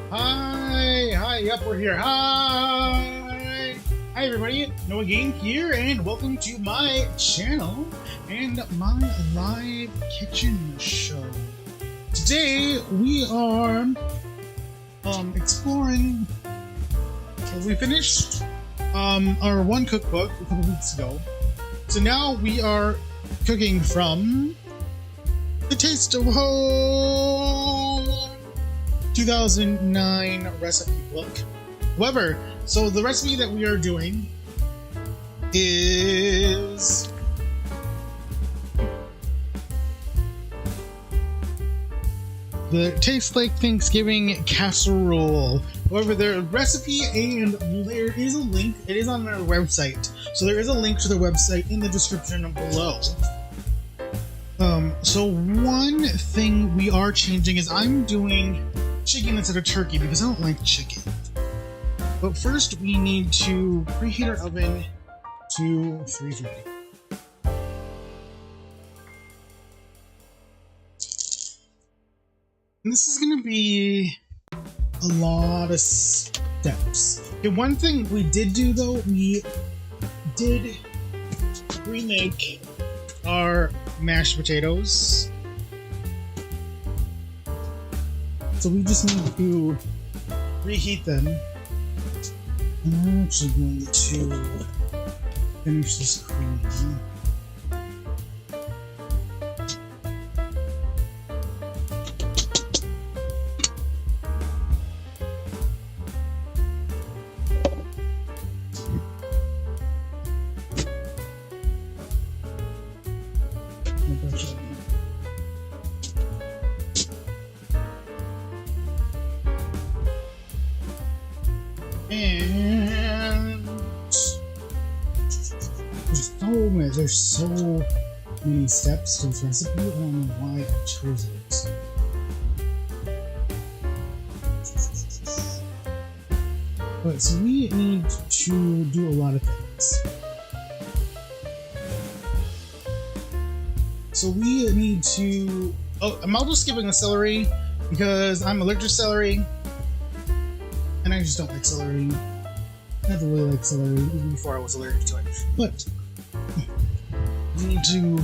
Hi, yep, we're here. Hi everybody, Noah Game here, and welcome to my channel and my live kitchen show. Today we are exploring. We finished our one cookbook a couple weeks ago, so now we are cooking from the Taste of Home 2009 recipe book. However, so the recipe that we are doing is the Taste Like Thanksgiving Casserole. However, the recipe and there is a link. It is on their website, so there is a link to their website in the description below. So one thing we are changing is I'm doing chicken instead of turkey because I don't like chicken. But first we need to preheat our oven to 350. And this is going to be a lot of steps. Okay, one thing we did do though, we did remake our mashed potatoes. So we just need to reheat them. I'm actually going to finish this cream. And there's so many steps to this recipe. I don't know why I chose it. But so we need to do a lot of things. So we need to. Oh, I'm also skipping the celery because I'm allergic to celery. And I just don't like celery. I never really liked celery, even before I was allergic to it. But we need to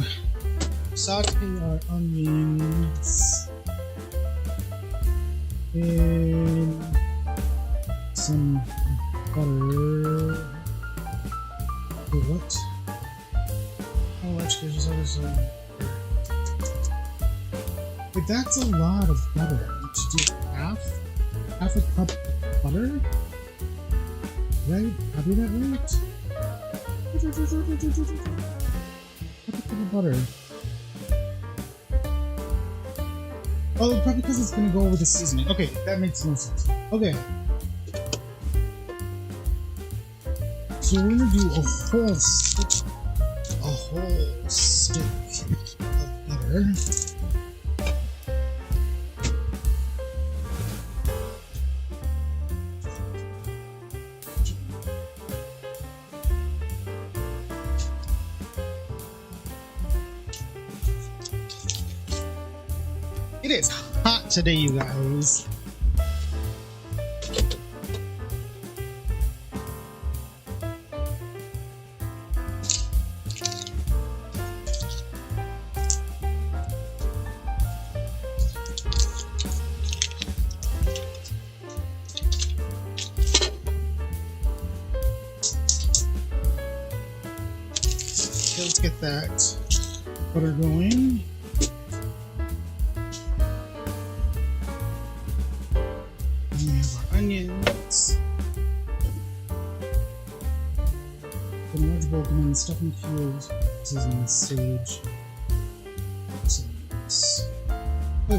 saute our onions in some butter. Wait, what? Oh, that's good. Wait, that's a lot of butter. To do half a cup of butter? Right? I'll do that right? Half a cup of butter. Oh, probably because it's gonna go with the seasoning. Okay, that makes no sense. Okay. So we're gonna do a whole stick of butter. It is hot today, you guys. Let's get that butter going. We have our onions. The large bowl and stuffing cubes. This is on stage. We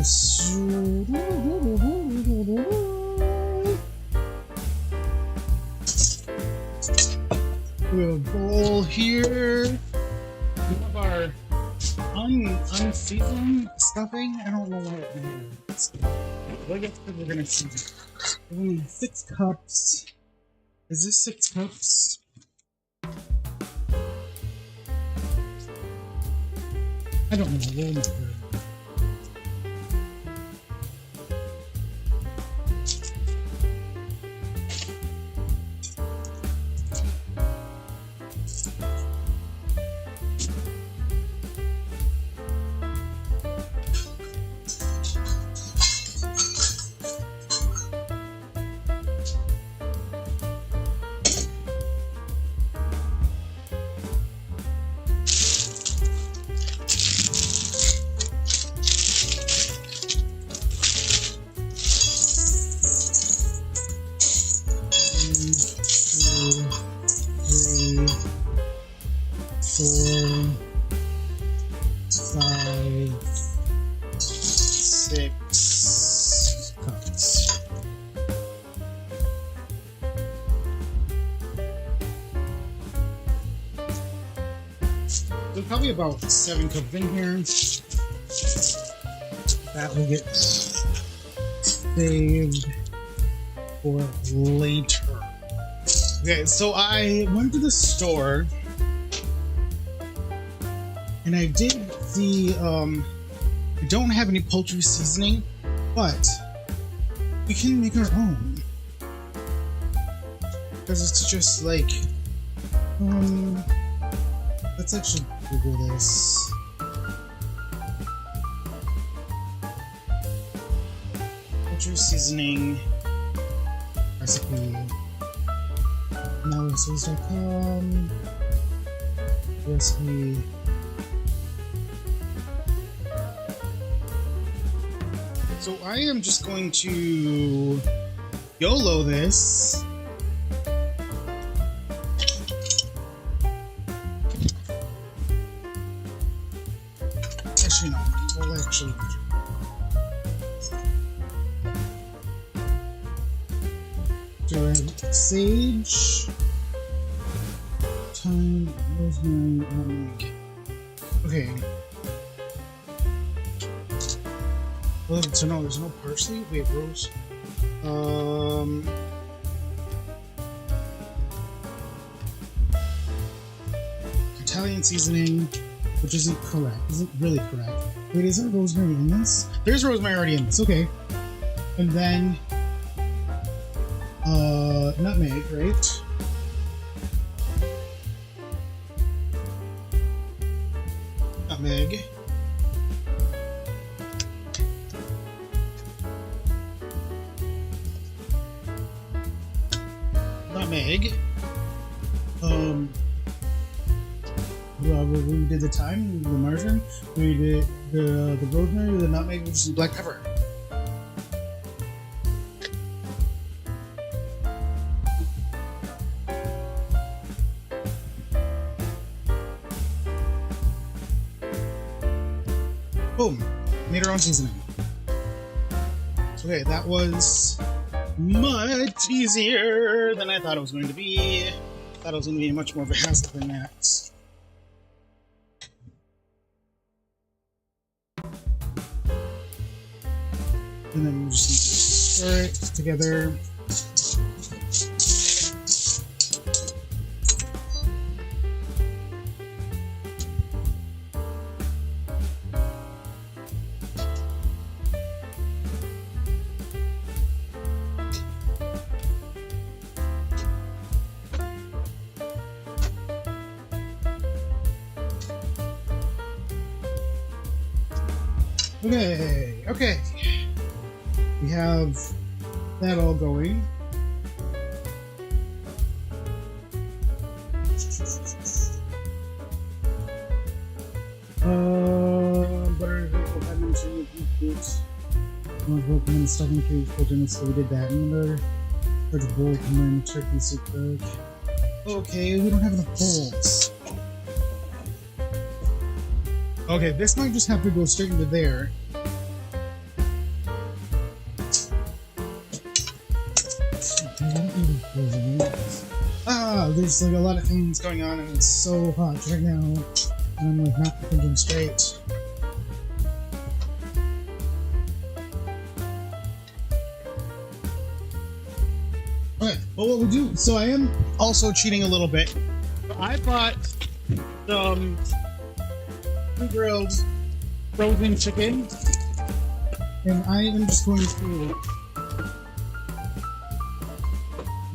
have a bowl here. We have our unseasoned stuffing. I don't know what it is. I guess we're gonna see. We need 6 cups. Is this 6 cups? I don't know. We'll never. There's probably about 7 cooked in here. That will get saved for later. Okay, so I went to the store and I did the I don't have any poultry seasoning, but we can make our own. Because it's just like let's actually Google this. Poultry seasoning recipe. Analysis.com recipe. So I am just going to YOLO this. Actually, no. We'll actually do it. Sage, thyme, rosemary, nutmeg. Okay. Oh, so no, there's no parsley? Wait, rose. Italian seasoning, which isn't correct. Isn't really correct. Wait, is there rosemary in this? There's rosemary already in this, okay. And then, nutmeg, right? Nutmeg. Nutmeg. We did the thyme, the marjoram, we did the rosemary, the nutmeg, which is black pepper. Boom! Made our own seasoning. Okay, that was much easier than I thought it was going to be. I thought it was going to be much more of a hassle than that. And then we just need to stir it together. Okay. We have that all going. Butter, lemon, chili, beets, broken and stuffing cubes, protein, so we did that. Another large bowl, combine turkey soup cook. Okay, we don't have enough bowls. Okay, this might just have to go straight into there. There's like a lot of things going on and it's so hot right now and I'm like not thinking straight. Okay, well what we do, so I am also cheating a little bit. So I bought some pre-grilled frozen chicken and I am just going to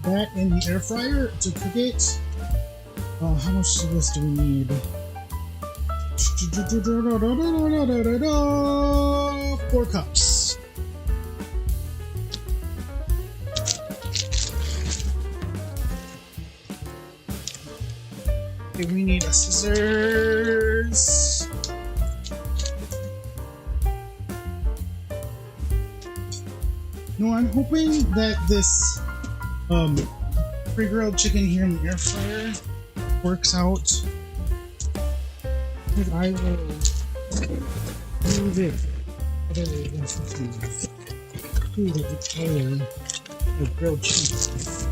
that in the air fryer to cook it. How much of this do we need? 4 cups. Okay, we need a scissors. No, I'm hoping that this pre-grilled chicken here in the air fryer works out. Because I will do this. Ooh, the color of grilled cheese.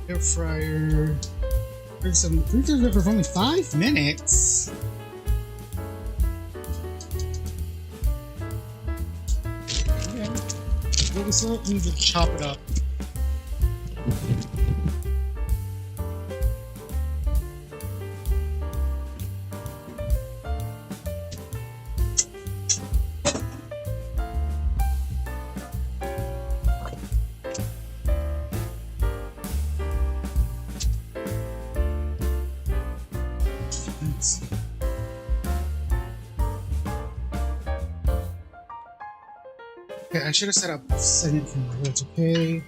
Air fryer. 37 for only 5 minutes. Okay. Well, we still need to chop it up. Okay, I should have set up second camera, but it's okay.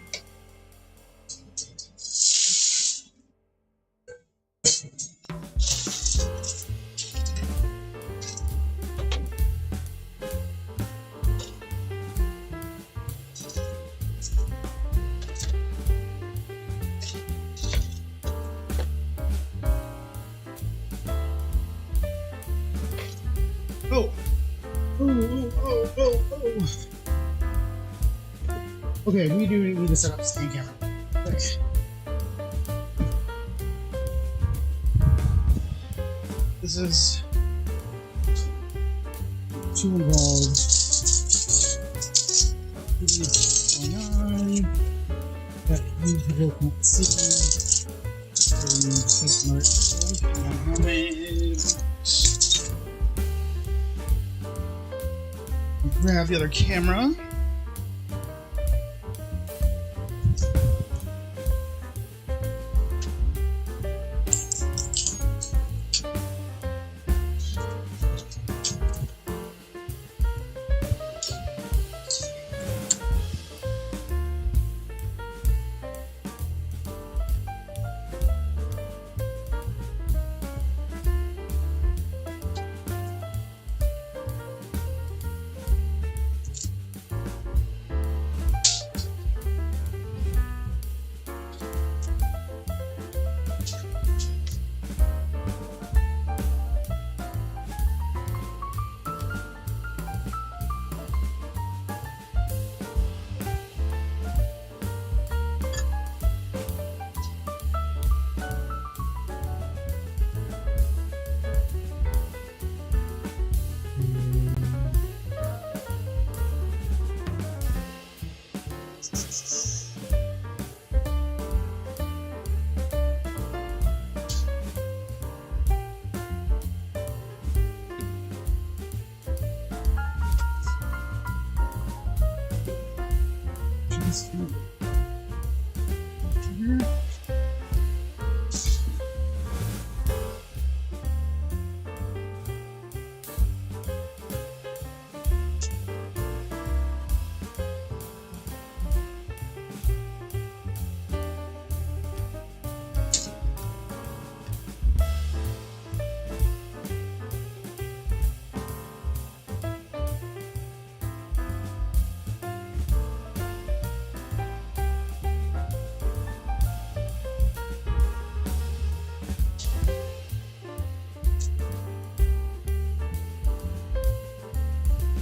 Oh! Oh! Okay, we do need to set up the screen camera. Okay. This is too involved. What's going on? That you people can't see. Grab the other camera.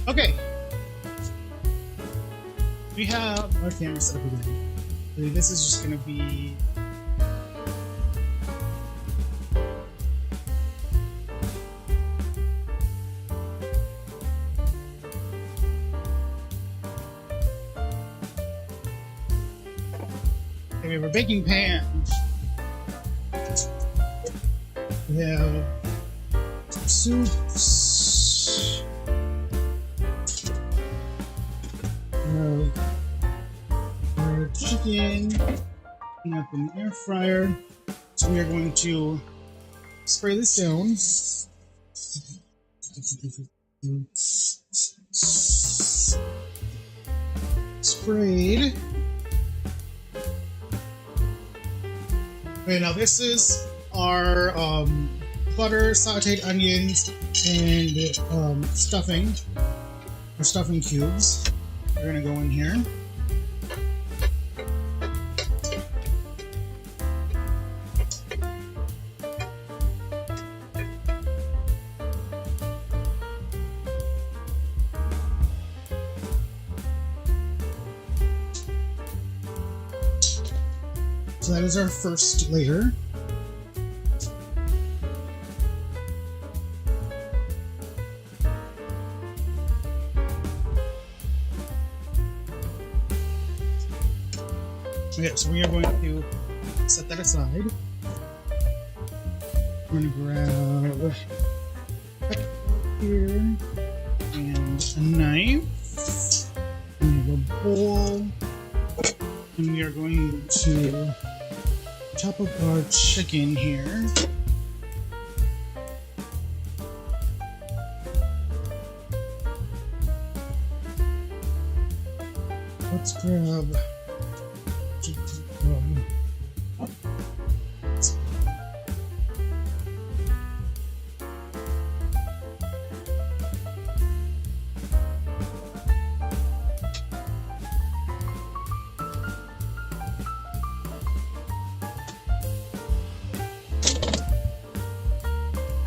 Okay. We have our camera set up again. So this is just gonna be okay, we have a baking pan. We have some soups. Our chicken cooking up in the air fryer. So we are going to spray this down. Sprayed. Okay, now this is our butter, sauteed onions, and stuffing. Or stuffing cubes. We're gonna go in here. So that is our first layer. Okay, so we are going to set that aside. I'm going to grab here and a knife. We have a bowl. And we are going to chop up our chicken here. Let's grab.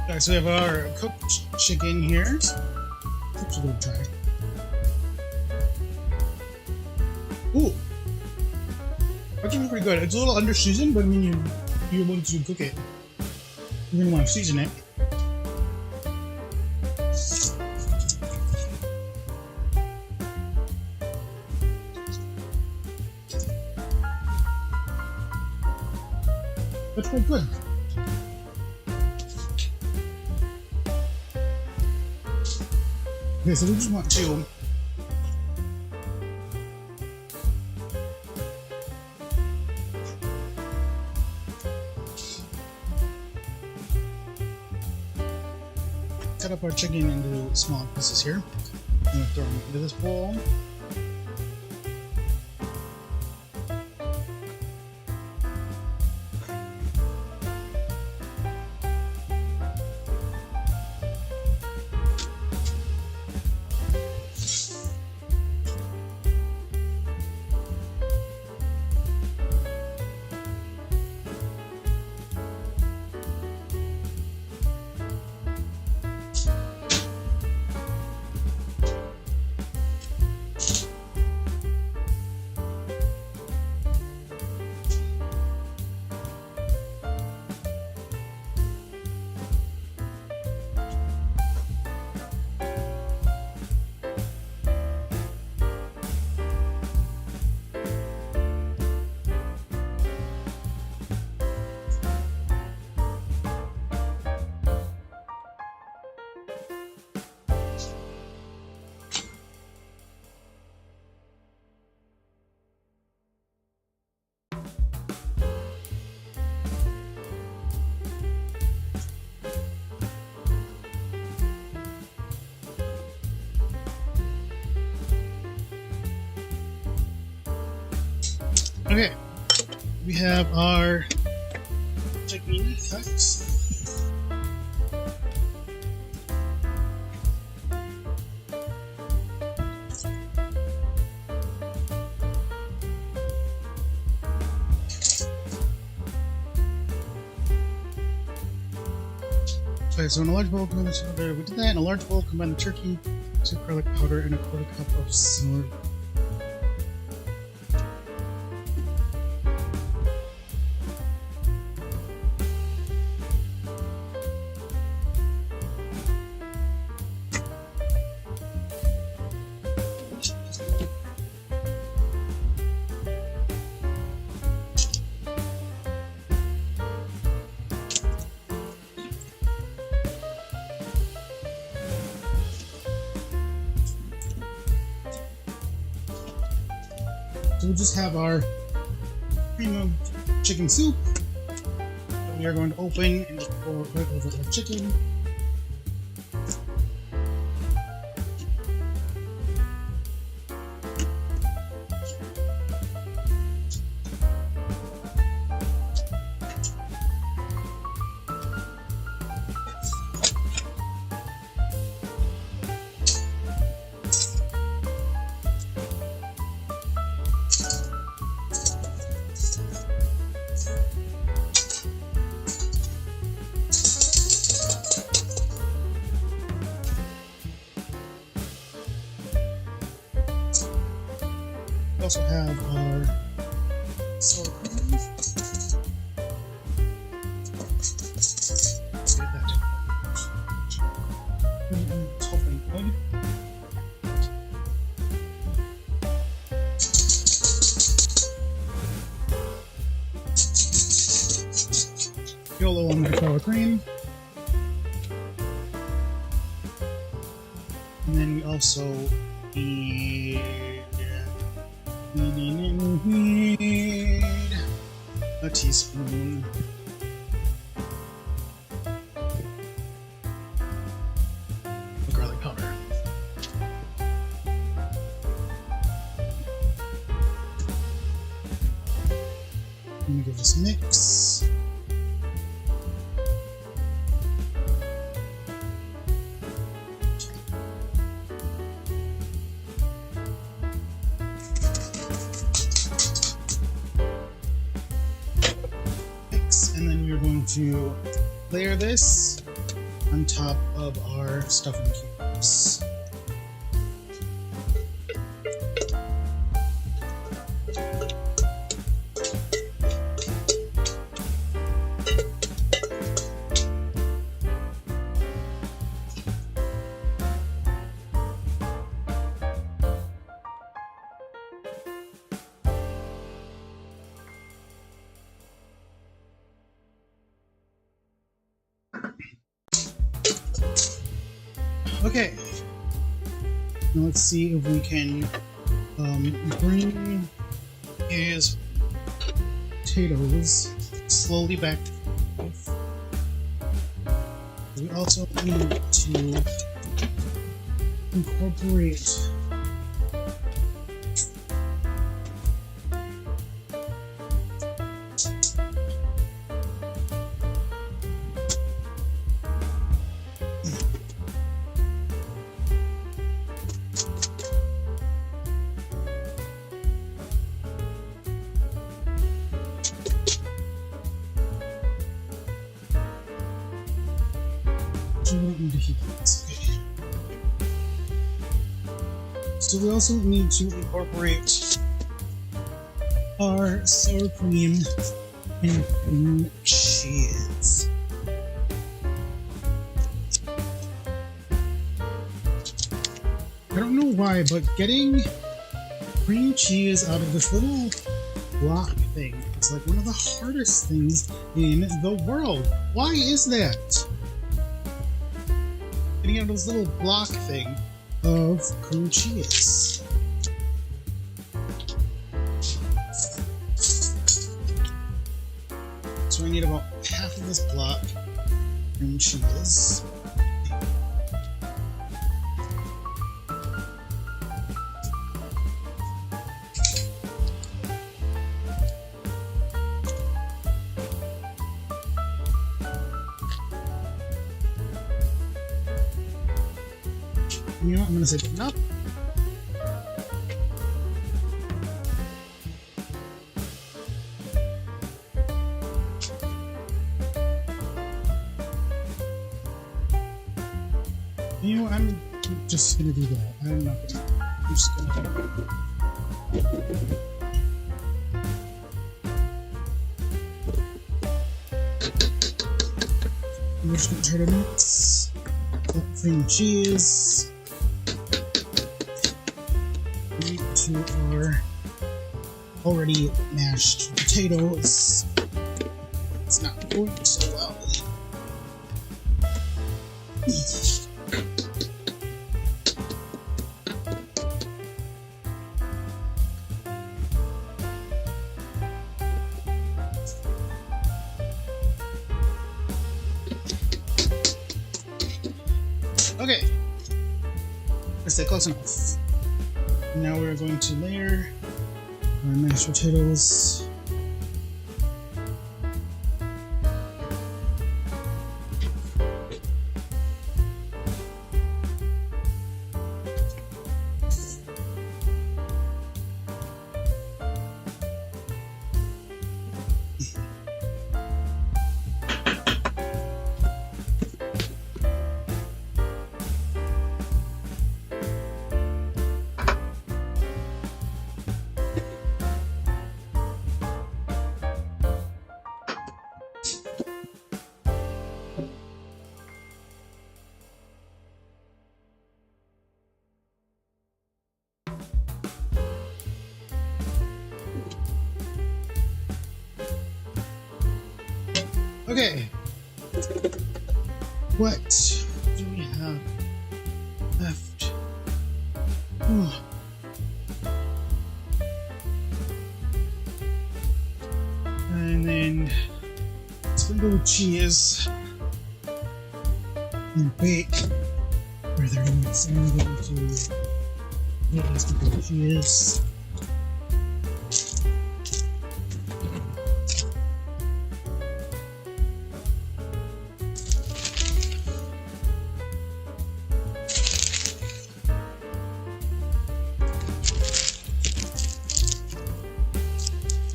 Alright, so we have our cooked chicken here. Let's give it a try. Ooh! Actually pretty good. It's a little under seasoned, but I mean, you want to cook it, you're going to want to season it. That's quite good. Okay, so we just want to cut up our chicken into small pieces here. I'm going to throw them into this bowl. Okay, we have our chicken cut. Okay, so in a large bowl, combine we did that. In a large bowl, combine the turkey, sweet garlic powder, and a quarter cup of celery. So we'll just have our cream of chicken soup that we are going to open and just pour right over the chicken. We also have our sour cream. YOLO on my sour cream. And then we also need a teaspoon of garlic powder. Let me give this a mix. And then we're going to layer this on top of our stuffing cubes. Okay, now let's see if we can bring his potatoes slowly back and forth. We also need to incorporate So we also need to incorporate our sour cream and cream cheese. I don't know why, but getting cream cheese out of this little block thing is like one of the hardest things in the world. Why is that? Getting out of this little block thing of cream cheese. So I need about half of this block cream cheese. You know what, I'm gonna say button up. You know what, I'm just gonna do that. I'm just gonna we're just gonna try to mix that cream cheese to our already mashed potatoes. It's not going so well. Okay, let's stay close enough. Now we're going to layer our mashed potatoes. Okay, What do we have left? Oh. And then sprinkle with cheese and bake for 30 minutes. I'm going to sprinkle with cheese.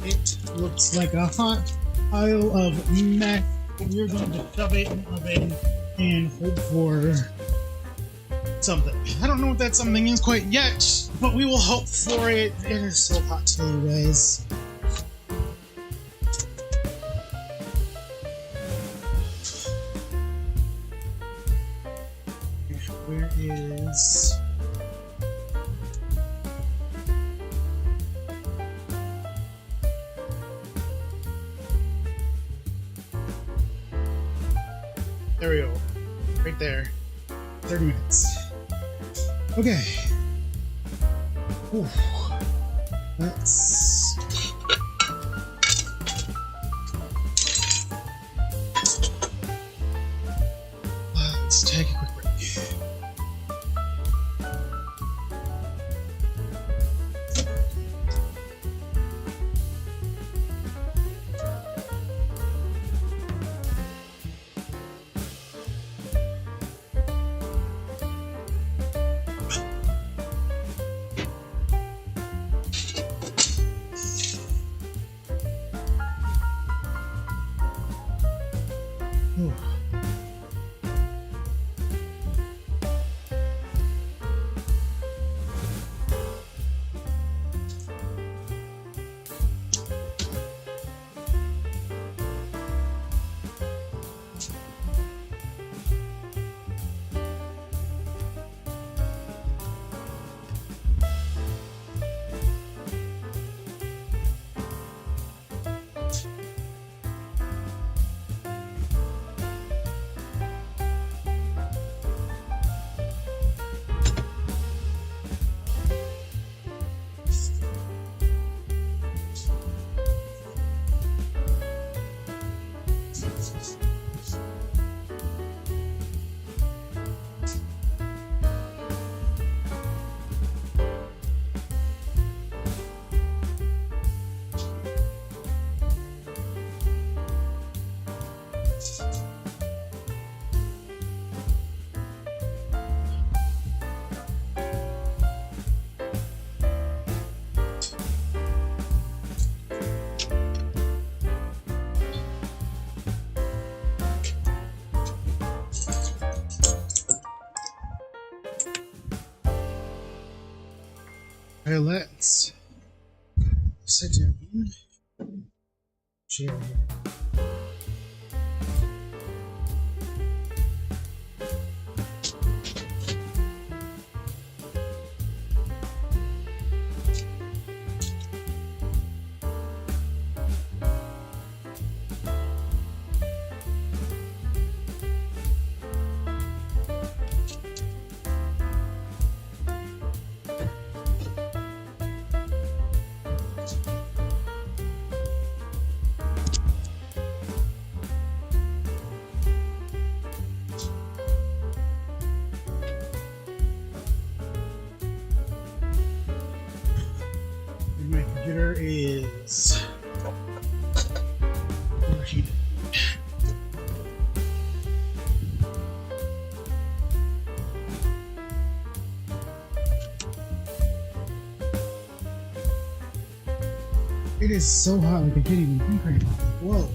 It looks like a hot pile of mess. We're going to shove it in the oven and hope for something. I don't know what that something is quite yet, but we will hope for it. It is so hot today, you guys. Where is... There we go. Right there. 30 minutes. Okay. Ooh. Let's... Let's take a quick break. Ooh. Alright, let's sit down. Chair. My computer is overheated. It is so hot, like I can't even think right now. Whoa.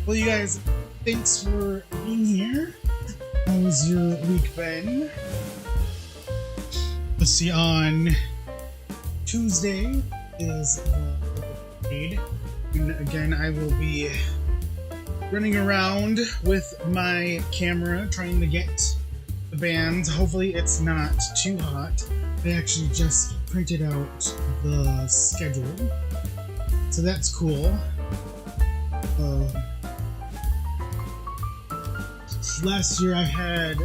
Well, you guys, thanks for being here. How was your week been? Let's see, on Tuesday is parade, and again I will be running around with my camera trying to get the bands. Hopefully it's not too hot. I actually just printed out the schedule, so that's cool. last year I had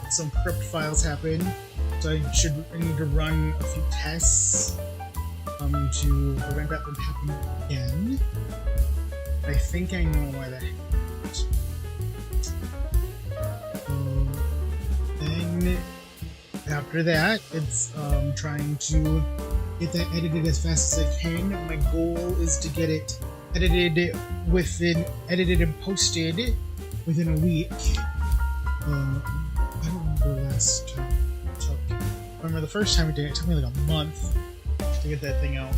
some corrupt files happen, so I need to run a few tests to prevent that from happening again. I think I know why that happened. Then after that, it's trying to get that edited as fast as I can. My goal is to get it edited and posted within a week. I don't remember the last time it took. I remember the first time we did it, it took me like a month to get that thing out.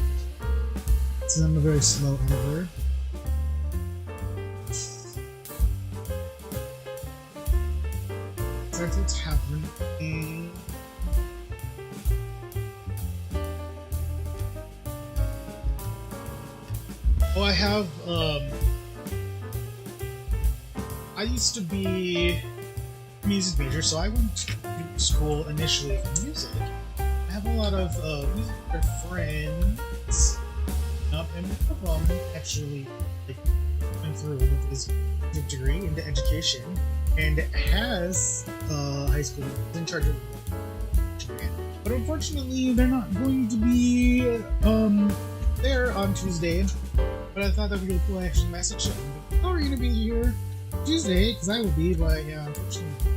So I'm a very slow editor. So that's what's happening. Oh, I have, I used to be a music major, so I went to school initially for music. I have a lot of music friends, and one of them actually went through with his music degree into education, and has high school, is in charge of but unfortunately they're not going to be there on Tuesday. But I thought that would be a cool actually message them. Oh, we're gonna be here Tuesday, because I will be, but yeah, unfortunately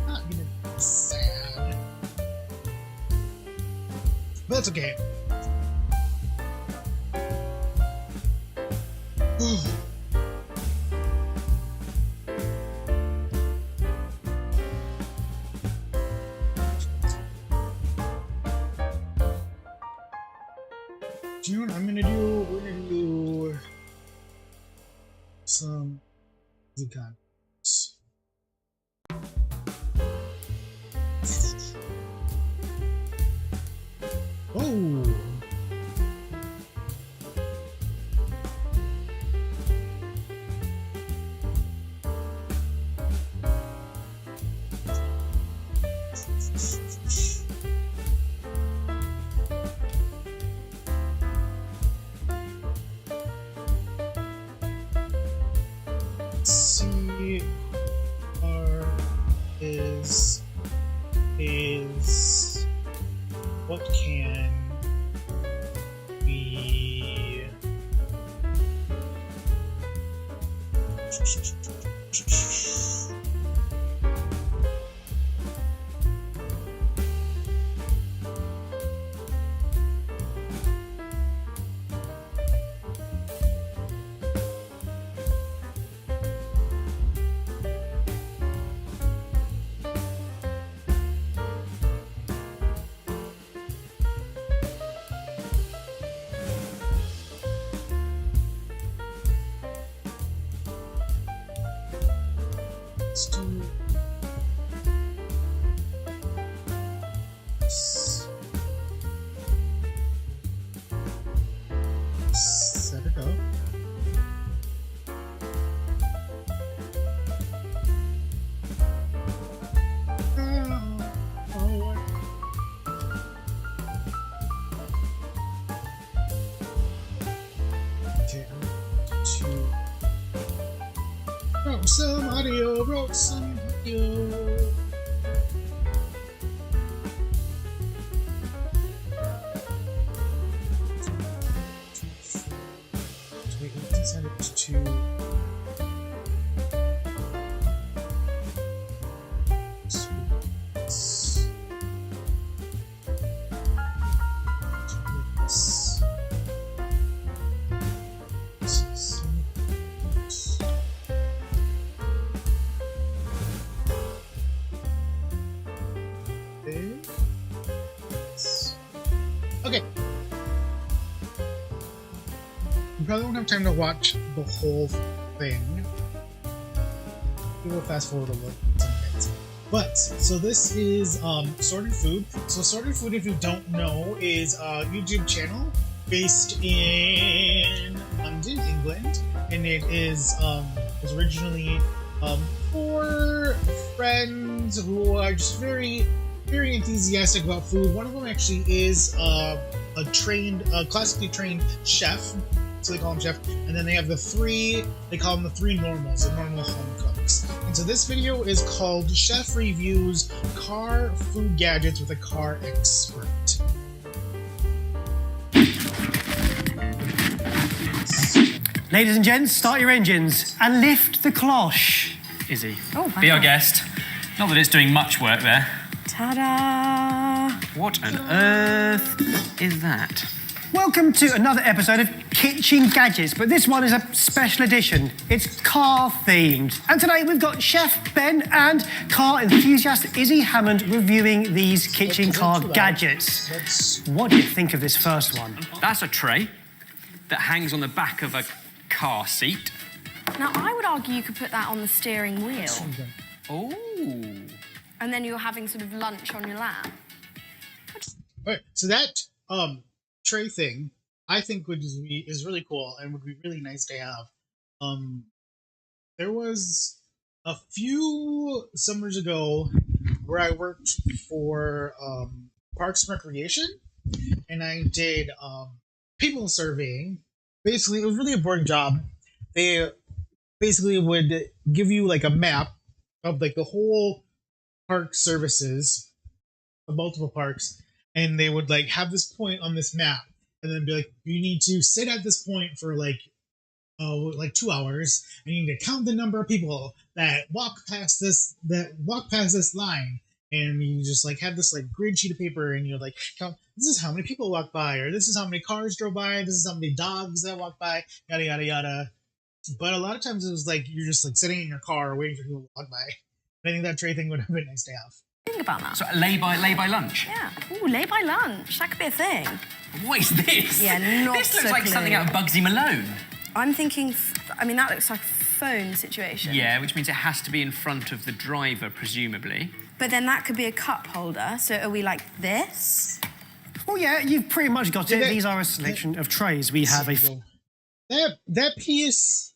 not gonna be sad. But that's okay. Do you know what I'm gonna do? We're gonna do some econs. Oh! is what can be set it up. Okay, wrote some audio. Wait, we can send it to okay. You probably won't have time to watch the whole thing. We will fast forward a little bit. But, so this is Sorted Food. So Sorted Food, if you don't know, is a YouTube channel based in London, England. And it is was originally for friends who are just very enthusiastic about food. One of them actually is a classically trained chef, so they call him chef. And then they have they call them the three normals, the normal home cooks. And so this video is called Chef Reviews Car Food Gadgets with a Car Expert. Ladies and gents, start your engines and lift the cloche. Izzy, Oh, be our guest. Not that it's doing much work there. Ta-da! What on earth is that? Welcome to another episode of Kitchen Gadgets, but this one is a special edition. It's car-themed. And today we've got Chef Ben and car enthusiast Izzy Hammond reviewing these kitchen car gadgets. What do you think of this first one? That's a tray that hangs on the back of a car seat. Now, I would argue you could put that on the steering wheel. Oh. And then you're having sort of lunch on your lap. All right, so that tray thing, I think is really cool and would be really nice to have. There was a few summers ago where I worked for Parks and Recreation, and I did people surveying. Basically, it was really a boring job. They basically would give you like a map of like the whole park services of multiple parks, and they would like have this point on this map, and then be like, you need to sit at this point for like 2 hours, and you need to count the number of people that walk past this line. And you just like have this like grid sheet of paper, and you're like, count, this is how many people walk by, or this is how many cars drove by, this is how many dogs that walk by, yada yada yada. But a lot of times it was like you're just like sitting in your car waiting for people to walk by. And I think that tray thing would have been nice to have. Think about that. So lay by lunch. Yeah. Ooh, lay by lunch. That could be a thing. What is this? Yeah, not This looks so like clear. something out of Bugsy Malone. I'm thinking, I mean, that looks like a phone situation. Yeah, which means it has to be in front of the driver, presumably. But then that could be a cup holder. So are we like this? Well, yeah, you've pretty much got it. These are a selection of trays. We have that piece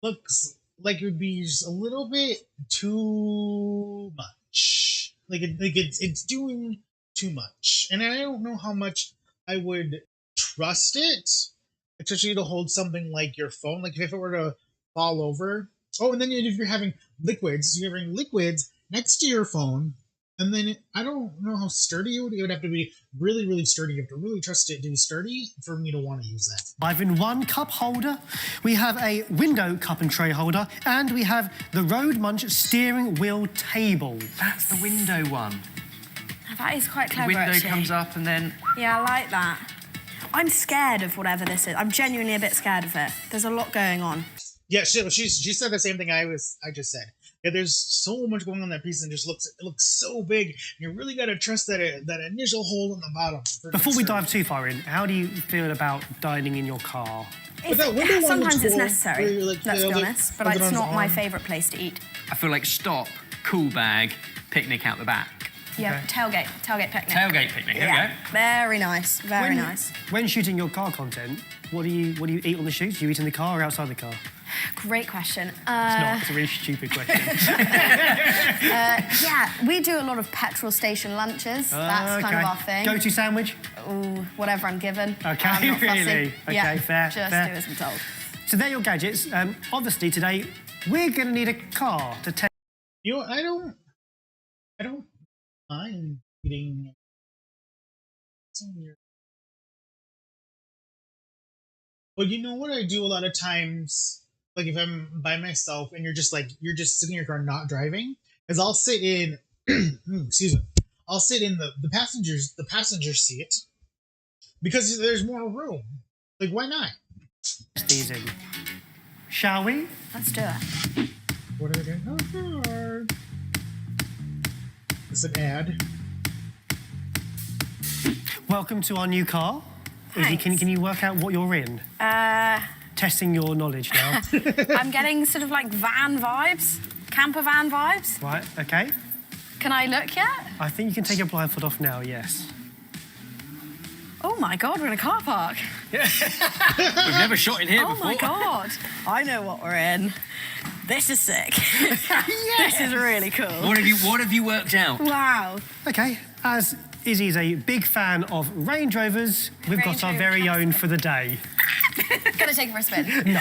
looks like it would be just a little bit too much. It's doing too much, and I don't know how much I would trust it, especially to hold something like your phone. Like if it were to fall over. Oh, and then if you're having liquids, next to your phone, and then I don't know how sturdy it would have to be really, really sturdy. You have to really trust it to be sturdy for me to want to use that. 5-in-1 cup holder. We have a window cup and tray holder, and we have the Road Munch steering wheel table. That's the window one. Now, that is quite The clever, window actually. comes up and then... Yeah, I like that. I'm scared of whatever this is. I'm genuinely a bit scared of it. There's a lot going on. Yeah, she said the same thing I just said. Yeah, there's so much going on in that piece, and it looks so big. You really got to trust that initial hole in the bottom. Before we dive too far in, how do you feel about dining in your car? Sometimes it's necessary, like, let's be honest, but it's not my favourite place to eat. I feel like stop, cool bag, picnic out the back. Yeah, Okay. tailgate picnic. Tailgate picnic, here we go. Very nice, very nice. When shooting your car content, what do you eat on the shoots? Do you eat in the car or outside the car? Great question. It's not. It's a really stupid question. Yeah, we do a lot of petrol station lunches. That's kind of our thing. Go-to sandwich? Ooh, whatever I'm given. Okay, I'm not fussy. really? Okay, Yeah, fair, just fair. do as I'm told. So they're your gadgets. Obviously today we're going to need a car to take. You know, I don't mind eating. But you know what I do a lot of times, like if I'm by myself and you're just sitting in your car not driving, is I'll sit in excuse me. I'll sit in the passenger seat because there's more room. Like why not? These in. Shall we? Let's do it. What are we doing? Oh, hard. It's an ad. Welcome to our new car. Izzy, Thanks. can you work out what you're in? Testing your knowledge now. I'm getting sort of like van vibes, camper van vibes. Right, okay. Can I look yet? I think you can take your blindfold off now, yes. Oh my God, we're in a car park. We've never shot in here Oh before. my God. I know what we're in. This is sick. This is really cool. What have you worked out? Wow. Okay, as Izzy is a big fan of Range Rovers, we've got our Range very Rover own for the day. Can I take it for a spin? No.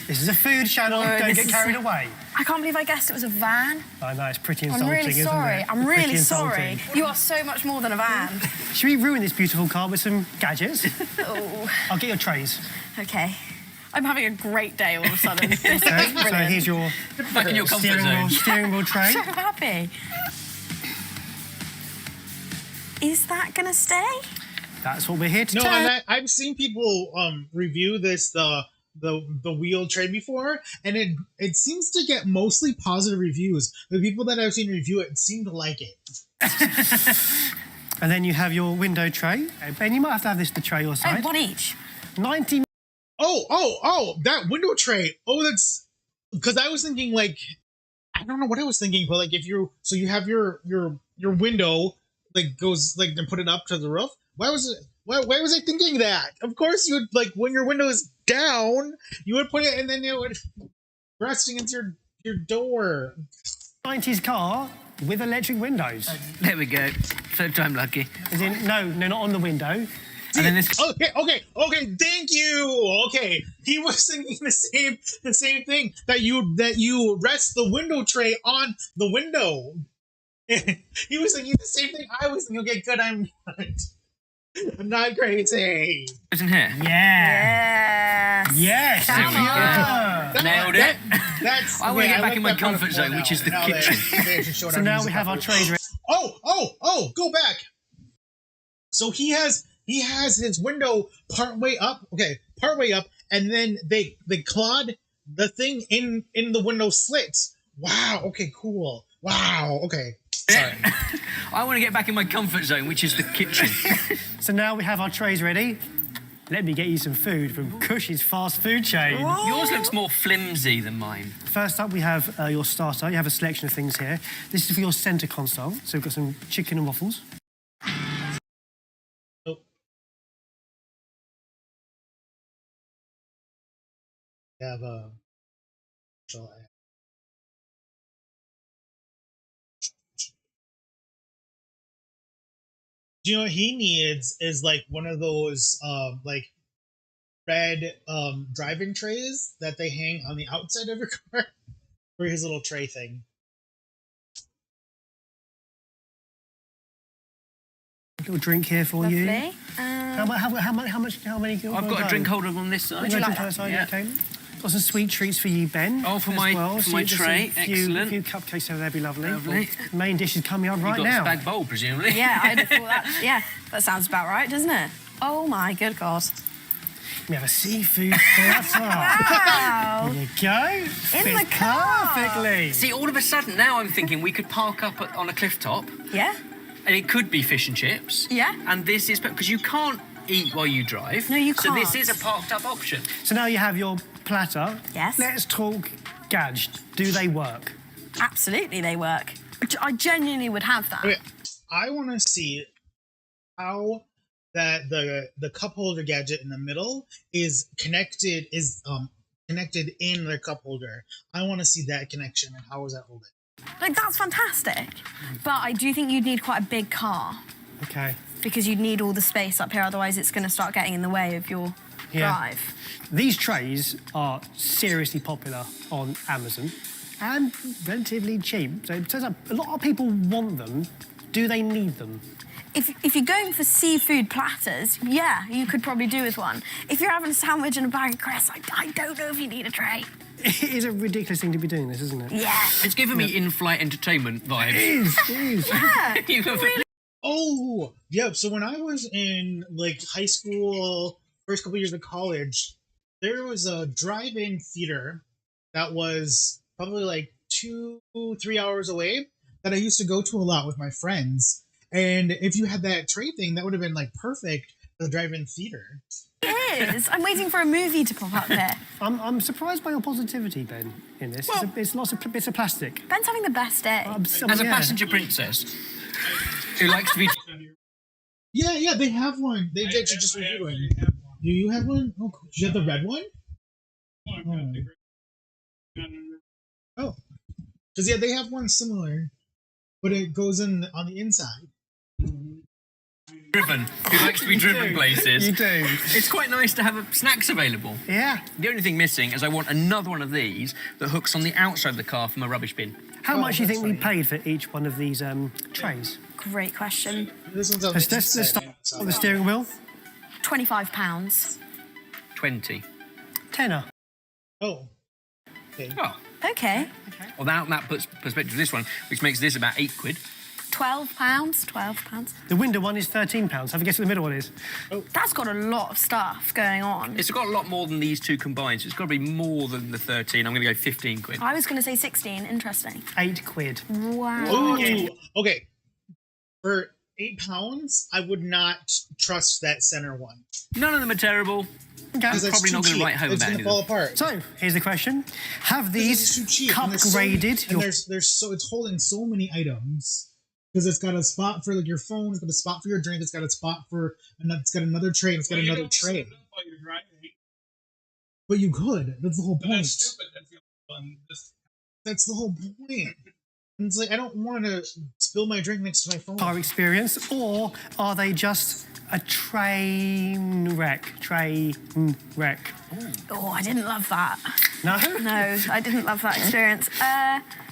This is a food channel. Don't get carried away. I can't believe I guessed it was a van. I know, it's pretty I'm insulting, really isn't sorry. it? I'm It's pretty really sorry. insulting. You are so much more than a van. Should we ruin this beautiful car with some gadgets? Oh. I'll get your trays. Okay. I'm having a great day all of a sudden. This is Okay, so brilliant. here's your Back in your comfort zone. steering wheel tray. So happy. Is that gonna stay? That's what we're here to No, test. and I've seen people review this the wheel tray before, and it seems to get mostly positive reviews. The people that I've seen review it seem to like it. And then you have your window tray. Ben, you might have to have the tray your Oh, side. one each. 90. Oh, that window tray. Oh, that's because I was thinking like I don't know what I was thinking, but like if you have your window like goes like and put it up to the roof. Why was I thinking that? Of course you would like when your window is down, you would put it and then it would rest against your door. 90s car with electric windows. There we go. Third time lucky. As in, no, not on the window. And then this. Okay. Thank you. Okay, he was thinking the same thing that you rest the window tray on the window. He was thinking the same thing I was thinking. Okay, good. I'm not crazy. Isn't here. Yeah. Yes. Yes. Come on. Yeah. Nailed it. That's. I wanna okay, get back like in my that comfort metaphor zone, now. which is the Now kitchen. So now we have our trays ready. Oh! Go back. So he has his window partway up. Okay, partway up, and then they clawed the thing in the window slits. Wow. Okay. Cool. Wow. Okay. Sorry. I want to get back in my comfort zone, which is the kitchen. So now we have our trays ready. Let me get you some food from Cush's fast food chain. Yours looks more flimsy than mine. First up, we have your starter. You have a selection of things here. This is for your centre console. So we've got some chicken and waffles. Oh. We have Do you know what he needs is like one of those like red driving trays that they hang on the outside of your car for his little tray thing. A little drink here for you. Lovely. How many? I've got a drink holder on this side. Would you like Drink that? yeah. Okay. Got some sweet treats for you, Ben. Oh, for as my- well. for my just tray. A few Excellent. cupcakes over there, be lovely. Lovely. Main dish is coming up right You've got now. a spag bowl, presumably. Yeah, I'd have thought that. Yeah, that sounds about right, doesn't it? Oh my good God. We have a seafood platter. Wow. There you go. the Fits car. perfectly. See, all of a sudden, now I'm thinking we could park up on a cliff top, Yeah? and it could be fish and chips. Yeah. And this is because you can't eat while you drive. No, you So this can't. is a parked up option. So now you have your platter. Yes. Let's talk gadgets. Do they work? Absolutely, they work. I genuinely would have that. Okay, I want to see how that the cup holder gadget in the middle is connected in the cup holder. I want to see that connection and how is that holding. Like, that's fantastic. But I do think you'd need quite a big car Okay. because you'd need all the space up here, otherwise it's going to start getting in the way of your drive. These trays are seriously popular on Amazon and relatively cheap. So it turns out a lot of people want them. Do they need them? If you're going for seafood platters, yeah, you could probably do with one. If you're having a sandwich and a bag of crisps, I don't know if you need a tray. It is a ridiculous thing to be doing this, isn't it? Yeah. It's giving me in-flight entertainment vibes. It is. Yeah. You have a- Oh, yeah. So when I was in like high school, first couple years of college, there was a drive-in theater that was probably like 2-3 hours away that I used to go to a lot with my friends. And if you had that tray thing, that would have been like perfect for the drive-in theater. It is. I'm waiting for a movie to pop up there. I'm surprised by your positivity, Ben, in this. It's lots of bits of plastic. Ben's having the best day. As a passenger princess who likes to be... Yeah, they have one. They actually just reviewed one. Do you have one? Oh, cool. Do you have the red one? Oh. Because, yeah, they have one similar, but it goes in on the inside. driven. Who likes to be driven places. You do. It's quite nice to have snacks available. Yeah. The only thing missing is I want another one of these that hooks on the outside of the car from a rubbish bin. How much do you think we paid for each one of these trays? Great question. This one's Let's start with the steering wheel. £25. 20. Tenner. Oh. Okay. Oh. Okay. Well, that puts perspective to this one, which makes this about £8. £12. £12. The window one is £13. Have a guess what the middle one is? That's got a lot of stuff going on. It's got a lot more than these two combined, so it's got to be more than the 13. I'm going to go £15. I was going to say 16. Interesting. £8. Wow. Ooh, okay. For £8, I would not trust that center one. None of them are terrible. Okay. Because that's Probably too not gonna cheap. write home It's about gonna any fall of apart. So, here's the question. Have It's too these cheap. cup And there's so many- graded and it's holding so many items because it's got a spot for like your phone, it's got a spot for your drink, it's got a spot for it's got another tray, and it's got another tray. But you could. That's the whole point. That's the whole point. And it's like I don't want to spill my drink next to my phone. car experience, or are they just a train wreck? Train wreck. Oh, I didn't love that. No? No, I didn't love that experience.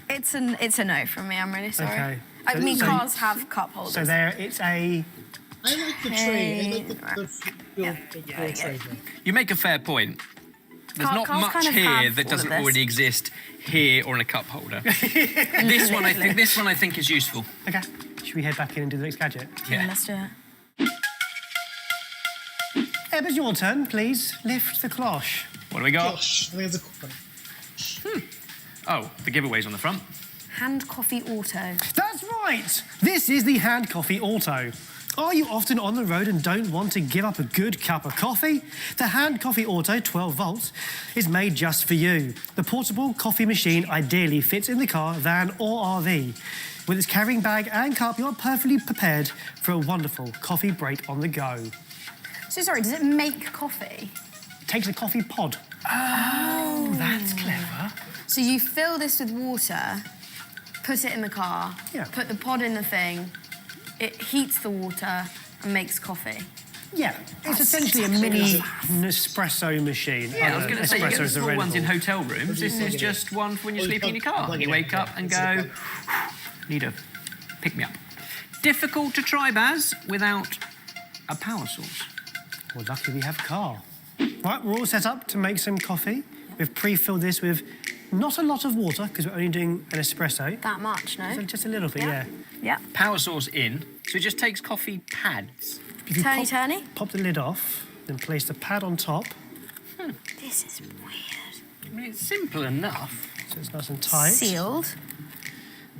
It's a no from me. I'm really sorry. Okay. I mean, So- cars have cup holders. So there, it's a... I like the tray. I like the tray. You make a fair point. There's not Cars much kind of here have that all doesn't of this. already exist here or in a cup holder. This one I think is useful. Okay. Should we head back in and do the next gadget? Yeah. Let's do it. Eb, it's your turn. Please lift the cloche. What do we got? Gosh, I think it's a cool one. Oh, the giveaway's on the front. Hand coffee auto. That's right! This is the Hand Coffee Auto. Are you often on the road and don't want to give up a good cup of coffee? The Hand Coffee Auto 12 volts is made just for you. The portable coffee machine ideally fits in the car, van or RV. With its carrying bag and cup, you're perfectly prepared for a wonderful coffee break on the go. So sorry, does it make coffee? Takes a coffee pod. Oh, that's clever. So you fill this with water, put it in the car, Yeah. put the pod in the thing, it heats the water and makes coffee. Yeah, it's essentially a mini Nespresso machine. Yeah, I was going to say, you get Espresso the is small the ones in rental. hotel rooms. This is just one for when you're Oh, you sleeping in your plug- car. plug You it wake in, up yeah. and It's a go, plug. need a pick-me-up. Difficult to try, Baz, without a power source. Well, lucky we have car. Right, we're all set up to make some coffee. We've pre-filled this with not a lot of water, because we're only doing an espresso. That much, no? So just a little bit, yeah. Yeah. Power source in, so it just takes coffee pads. If you Turny. pop the lid off, then place the pad on top, This is weird. I mean, it's simple enough. so it's nice and tight. Sealed.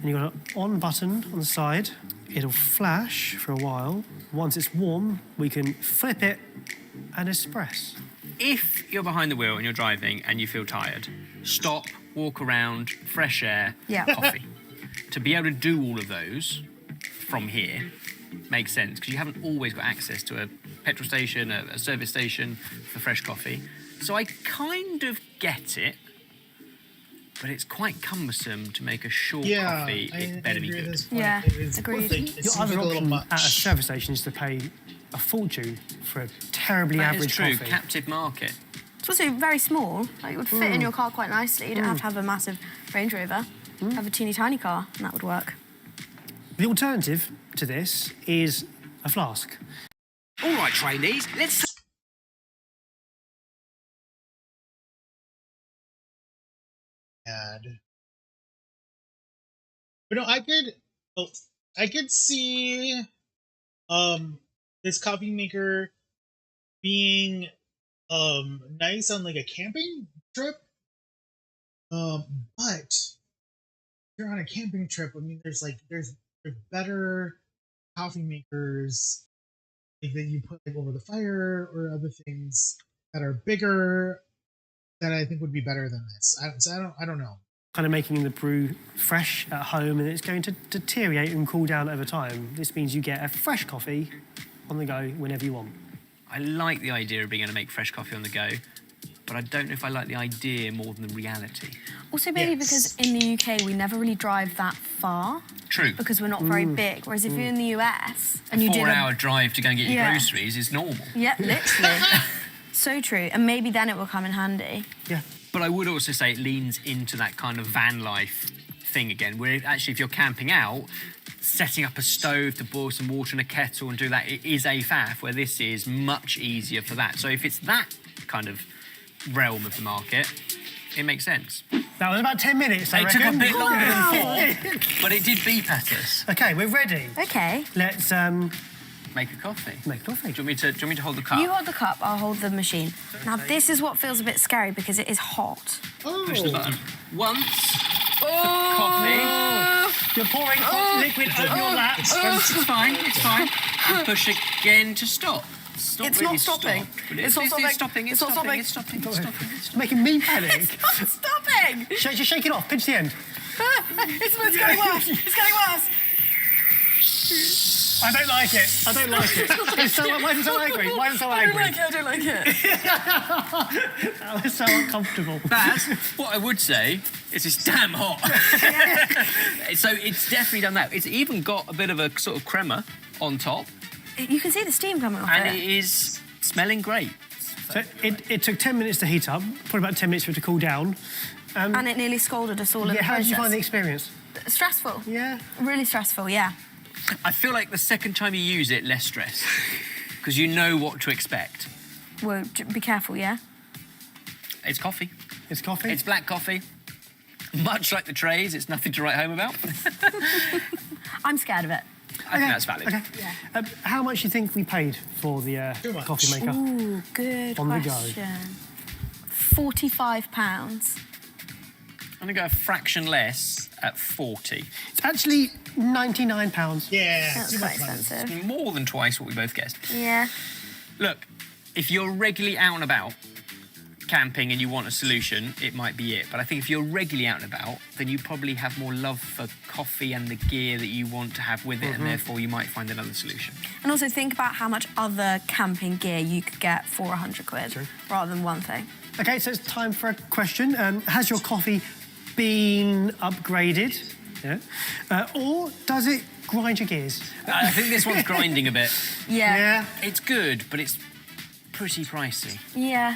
And you've got an on button on the side. It'll flash for a while. Once it's warm, we can flip it and espresso. If you're behind the wheel and you're driving and you feel tired, stop, walk around, fresh air, Yeah. coffee. To be able to do all of those from here makes sense because you haven't always got access to a petrol station, a service station for fresh coffee. So I kind of get it, but it's quite cumbersome to make a short coffee. It better be agree at good. this point. Yeah, It is agreed. perfect. It Your seems other like a little option much. at a service station is to pay a fortune for a terribly That is average true, coffee. captive market. It's also very small. Like, it would fit in your car quite nicely. You don't have to have a massive Range Rover. Have a teeny tiny car, and that would work. The alternative to this is a flask. All right, trainees, let's... Bad. But no, I could see this coffee maker being nice on like a camping trip. But if you're on a camping trip, I mean there's better coffee makers like, that you put like over the fire or other things that are bigger that I think would be better than this. I don't know. Kind of making the brew fresh at home, and it's going to deteriorate and cool down over time. This means you get a fresh coffee on the go whenever you want. I like the idea of being able to make fresh coffee on the go, but I don't know if I like the idea more than the reality. Also, maybe Yes. because in the UK we never really drive that far. True. because we're not very big. Whereas if you're in the US and you did 4-hour drive to go and get your Yeah. groceries is normal. Yeah, literally. So true. And maybe then it will come in handy. Yeah. But I would also say it leans into that kind of van life thing again, where actually if you're camping out, setting up a stove to boil some water in a kettle and do that, it is a faff, where this is much easier for that. So if it's that kind of realm of the market, it makes sense. That was about 10 minutes, I It took a reckon. bit longer than 4, but it did beep at us. Okay, we're ready. Okay. Let's Make a coffee. make coffee. Do you want me to hold the cup? You hold the cup, I'll hold the machine. Now, this is what feels a bit scary because it is hot. Oh. Push the button. Once for coffee. You're pouring hot liquid over your lap. It's fine, it's fine. And push again to stop. It's really not stopping. Stop. But It's not stopping. It's stopping. It's not stopping. It's stopping. It's stopping. It's stopping. Making me panic. It's not stopping! Just shake it off. Pinch the end. It's getting worse. It's getting worse. I don't like it. I don't like it. Why is it so angry? Why is it so angry? I don't like it. That was so uncomfortable. But what I would say is it's damn hot. So it's definitely done that. It's even got a bit of a sort of crema on top, You can see the steam coming off and it. it is smelling great. So it took 10 minutes to heat up, probably about 10 minutes for it to cool down. And it nearly scolded us all in the Yeah, how process. did you find the experience? Stressful. Yeah. Really stressful, yeah. I feel like the second time you use it, less stress, because you know what to expect. Well, be careful, yeah? It's coffee. It's coffee? It's black coffee. Much like the trays, it's nothing to write home about. I'm scared of it. I think that's valid. Okay. Yeah. How much do you think we paid for the Too much. coffee maker? Ooh, good On the go. question. £45. I'm going to go a fraction less at 40. It's actually £99. Yeah. That's too quite much money. expensive. More than twice what we both guessed. Yeah. Look, if you're regularly out and about camping and you want a solution, it might be it. But I think if you're regularly out and about, then you probably have more love for coffee and the gear that you want to have with it, and therefore you might find another solution. And also think about how much other camping gear you could get for £100 rather than one thing. Okay, so it's time for a question. Has your coffee been upgraded? Yeah. Or does it grind your gears? I think this one's grinding a bit. Yeah. It's good, but it's pretty pricey. Yeah.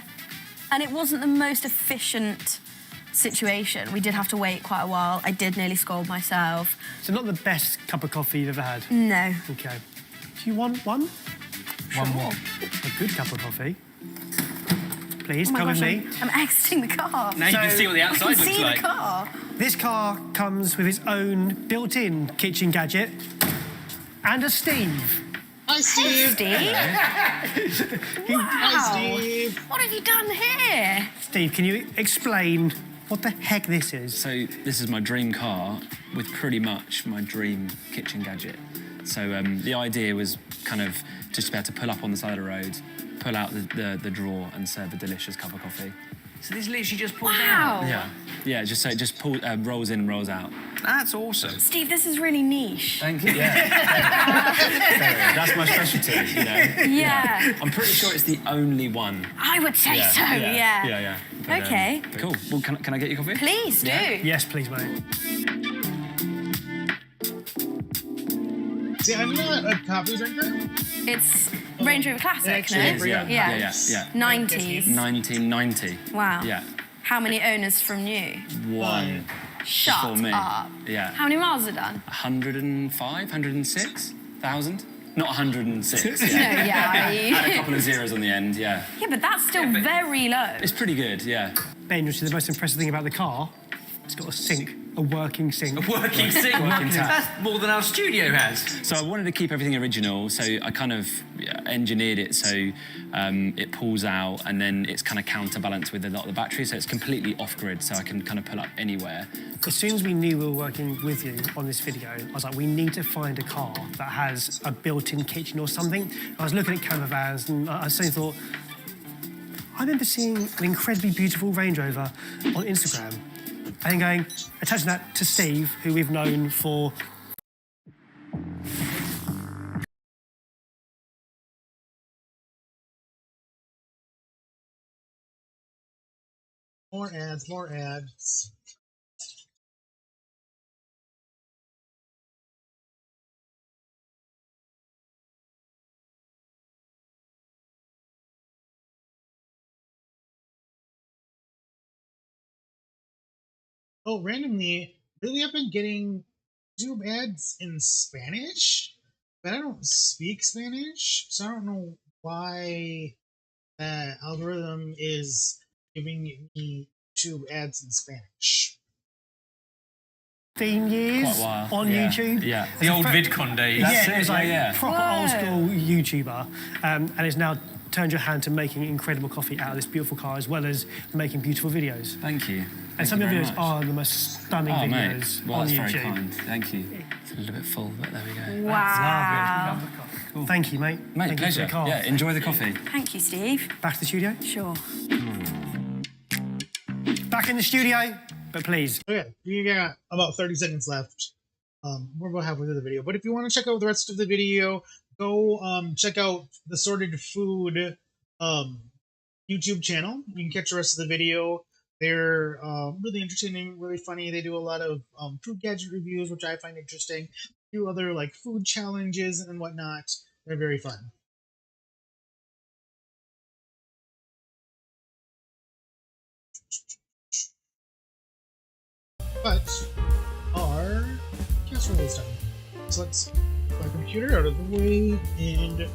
And it wasn't the most efficient situation. We did have to wait quite a while. I did nearly scold myself. So not the best cup of coffee you've ever had? No. Okay. Do you want one? One more. A good cup of coffee? Please, Oh my come gosh, with me. I'm exiting the car. Now you can So- see what the I outside can looks see like. the car. This car comes with its own built-in kitchen gadget and a Steve. Hi, Steve. Steve? Hi, Wow. Steve. What have you done here? Steve, can you explain what the heck this is? So this is my dream car with pretty much my dream kitchen gadget. So the idea was kind of just to be able to pull up on the side of the road, pull out the drawer and serve a delicious cup of coffee. So this literally just pulls Wow. out. Yeah, just so it just rolls in and rolls out. That's awesome. Steve, this is really niche. Thank you. Yeah. That's my specialty, you know. Yeah. I'm pretty sure it's the only one. I would say so, yeah. Yeah. But, Okay. Cool. Well, can I get your coffee? Please do. Yes, please, mate. See, I'm not a coffee drinker. It's Range Rover Classic, no? It is, Yeah. Yeah. 90s. 1990. Wow. Yeah. How many owners from new? One. Shut Before me. up. Yeah. How many miles are done? 105, 106,000? Not 106. No, Yeah. yeah. Add a couple of zeros on the end, yeah. Yeah, but that's still very low. It's pretty good, yeah. Ben, you see the most impressive thing about the car? It's got a sink, a working sink. Working sink. Working tap. That's more than our studio has. So I wanted to keep everything original, so I kind of engineered it so it pulls out and then it's kind of counterbalanced with a lot of the battery, so it's completely off-grid, so I can kind of pull up anywhere. As soon as we knew we were working with you on this video, I was like, we need to find a car that has a built-in kitchen or something. I was looking at camper vans and I suddenly thought, I remember seeing an incredibly beautiful Range Rover on Instagram and then going, attaching that to Steve, who we've known for More ads, more ads. Oh, randomly, lately I've been getting YouTube ads in Spanish, but I don't speak Spanish, so I don't know why that algorithm is giving me YouTube ads in Spanish. 15 years Quite a while. on Yeah. YouTube. Yeah. The old VidCon days. That's Yeah, it, it was like yeah. proper old school YouTuber, and has now turned your hand to making incredible coffee out of this beautiful car, as well as making beautiful videos. Thank you. And some of your videos are the most stunning Oh, videos mate. Well, on that's YouTube. very kind. Thank you. It's a little bit full, but there we go. Wow. Cool. Thank you, mate. Mate, Thank pleasure. You for the car. Yeah, enjoy the coffee. Thank you, Steve. Back to the studio. Sure. Back in the studio, but please. Okay, we got about 30 seconds left. We're about halfway through the video, but if you want to check out the rest of the video, go check out the Sorted Food YouTube channel. You can catch the rest of the video. They're really entertaining, really funny. They do a lot of food gadget reviews, which I find interesting. Do other like food challenges and whatnot. They're very fun. But our casserole is done. So let's get my computer out of the way and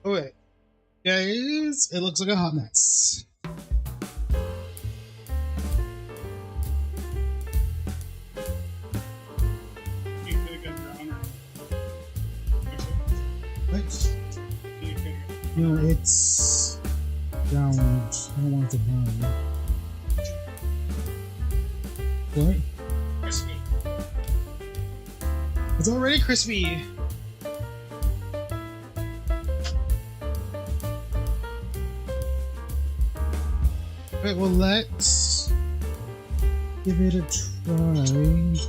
okay, guys, it looks like a hot mess. What? No, it's round. I don't want it round. What? Crispy. It's already crispy. Alright, well, let's give it a try.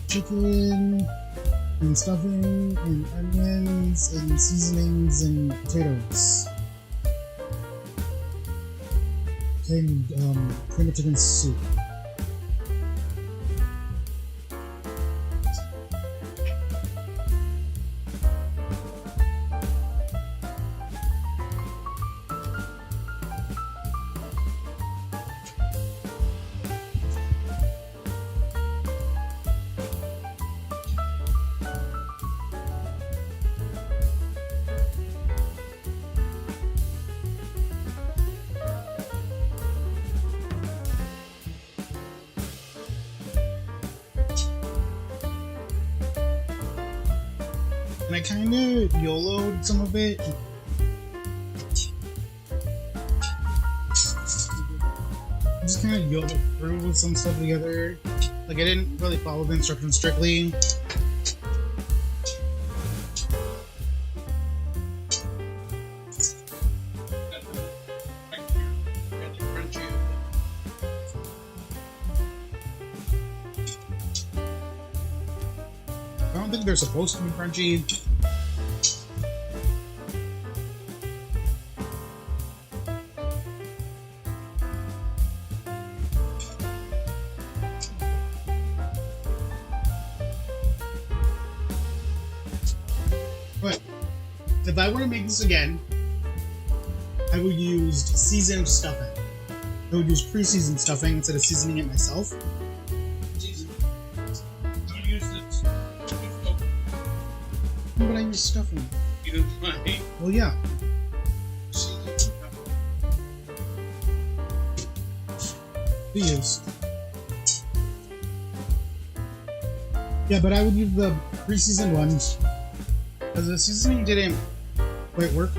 Chicken and stuffing and onions and seasonings and potatoes and cream of chicken soup. And I kind of YOLO'd some of it. I just kind of YOLO'd through with some stuff together. Like, I didn't really follow the instructions strictly. I don't think they're supposed to be crunchy. But if I want to make this again, I would use seasoned stuffing. I would use pre-seasoned stuffing instead of seasoning it myself. Don't use this. But I use stuffing. You don't mind. Well, yeah. We use. Yeah, but I would use the pre-seasoned ones because the seasoning didn't quite work.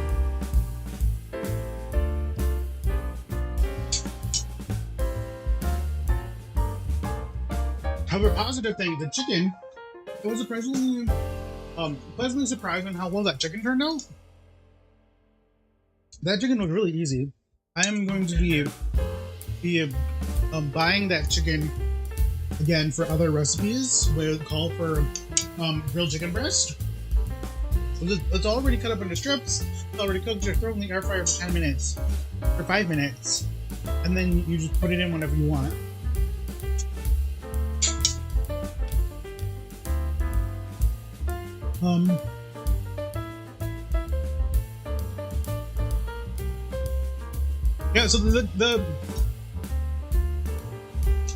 However, positive thing, the chicken, it was surprisingly, pleasantly surprised on how well that chicken turned out. That chicken was really easy. I am going to be buying that chicken again for other recipes where they call for grilled chicken breast. So it's already cut up into strips, it's already cooked, just throw it in the air fryer for 10 minutes, or 5 minutes, and then you just put it in whenever you want. Yeah, so the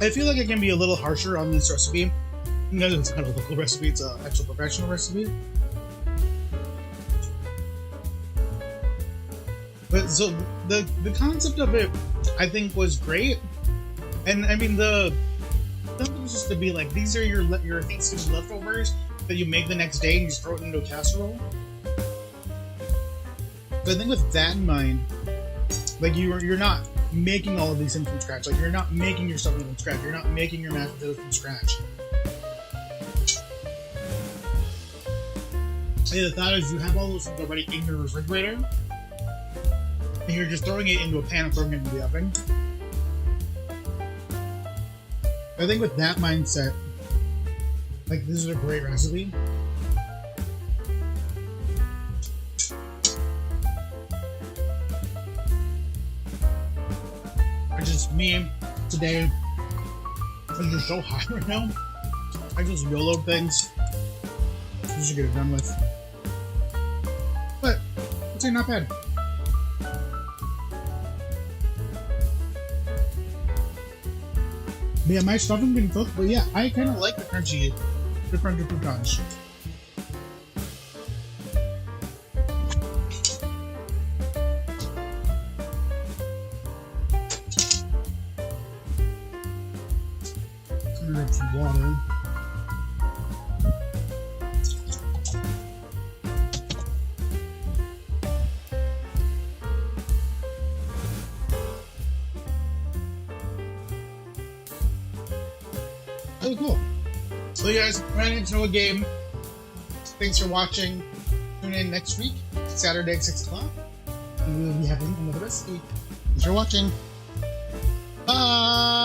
I feel like it can be a little harsher on this recipe. Because it's kind of a local recipe, it's an actual professional recipe. But so the concept of it, I think, was great. And I mean, the something was just to be like, these are your Thanksgiving leftovers that you make the next day and you just throw it into a casserole. So I think with that in mind, like you're not making all of these things from scratch. Like you're not making your stuffing from scratch. You're not making your mashed potatoes from scratch. And the thought is you have all those things already in your refrigerator, and you're just throwing it into a pan and throwing it into the oven. I think with that mindset, like this is a great recipe. It's just me today. I'm just so hot right now. I just YOLO things. Just to get it done with. But I'd say not bad. But yeah, my stuffing didn't cook, but yeah, I kind of like the crunchy croutons. I'm gonna add some water. Oh, cool. So you guys ran into a game. Thanks for watching. Tune in next week, Saturday at 6 o'clock. And we will be having another recipe. Thanks for watching. Bye!